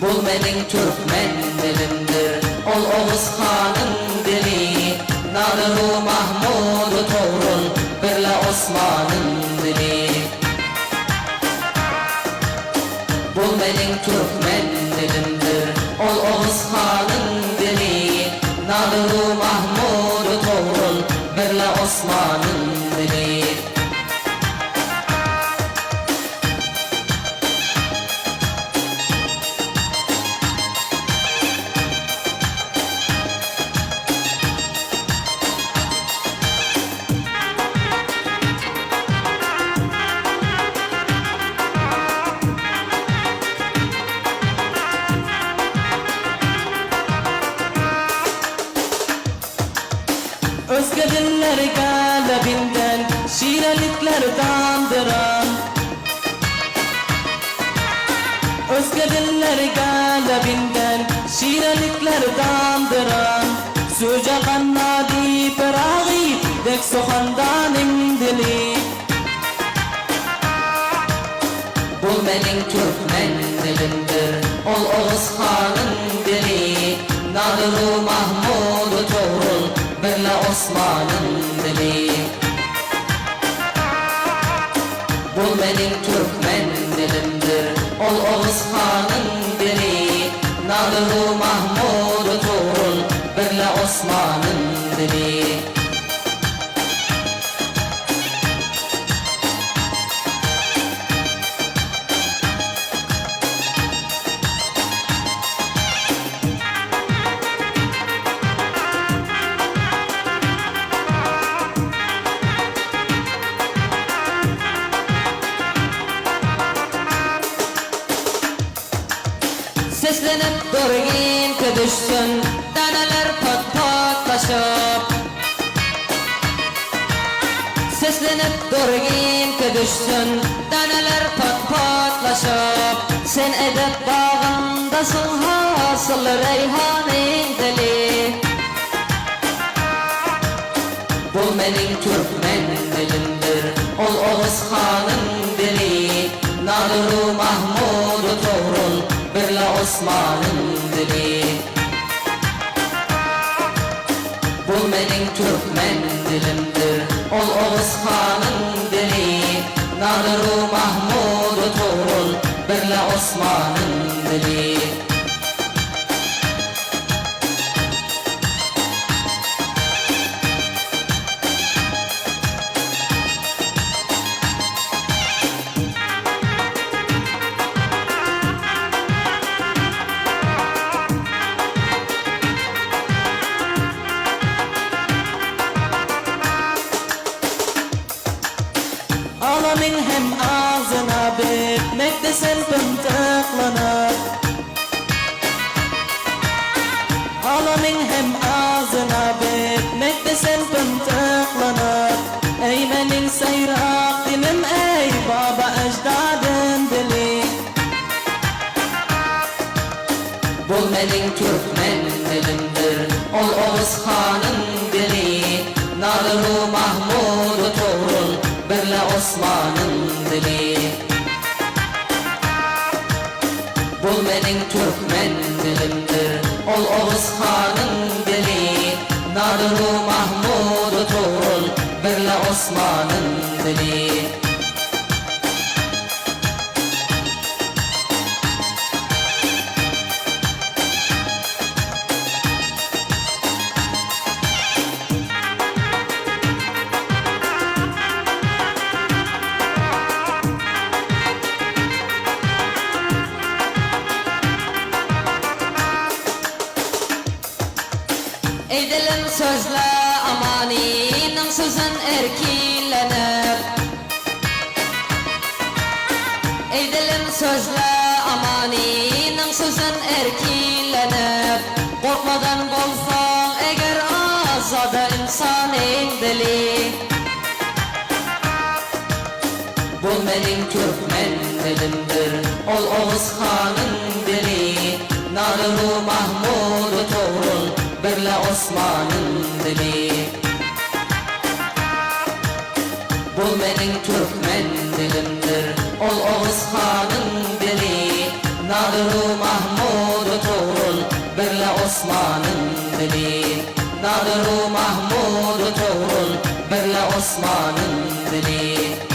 Bul mening Türkmen dilimdir, ol Oğuz Xanın dili. Nadiru Mahmudu Toğrul, birle Osman'ın dili. Bul mening Türkmen dilimdir, ol Oğuz Xanın dili. Nadiru Mahmudu Toğrul, birle Osman'ın dili. Özge dillerge lebinden şiirlikler dandıran. Özge dillerge lebinden şiirlikler dandıran. Söce kannadi perağı dek soğandanım dili. Bul mening Türkmen dilimdir, ol Oğuz Xanın dili. Nadiru Mahmudu Toğrul, birle Osman'ın dili. Bul mening Türkmen dilimdir, ol Oğuz Xanın dili. Nadiru Mahmudu Toğrul, birle Osman'ın dili. Seslenip durgin ki düşsün daneler pat patlaşıp. Seslenip durgin ki düşsün daneler pat patlaşıp. Sen edep bağındasın hasıl reyhanin dili. Bul mening Türkmen dilimdir, ol Oğuz Xanın dili. Nadiru Mahmudu Toğrul, birle Osman'ın dili. Bul mening Türkmen dilimdir, ol Oğuz Xanın dili. Nadiru Mahmudu Toğrul, birle Osman'ın dili. Alamin hem ağzına bitmekte sen pıntıklanır. Alamin hem ağzına bitmekte sen pıntıklanır. Ey mening sayrak dilim, ey baba ecdadın dili. Bul mening Türkmen dilimdir, ol Oğuz Xanın dili. Nadiru Mahmudu Toğrul, birle Osman'ın dili. Bul mening Türkmen dilimdir, ol Oğuz Xanın dili. Nadiru Mahmudu Toğrul, birle Osman'ın dili. Ey dilim sözle amaninin sözün erkilenir. Ey dilim sözle amaninin sözün erkilenir. Korkmadan bolsan eğer azada insanın dili. Bul mening Türkmen dilimdir, ol Oğuz Xanın dili. Nadiru Mahmudu Toğrul, birle Osman'ın dili. Bul mening Türkmen dilimdir, ol Oğuz Xanın dili. Nadiru Mahmudu Nadir-u Mahmud Toğrul Birle Osman'ın dili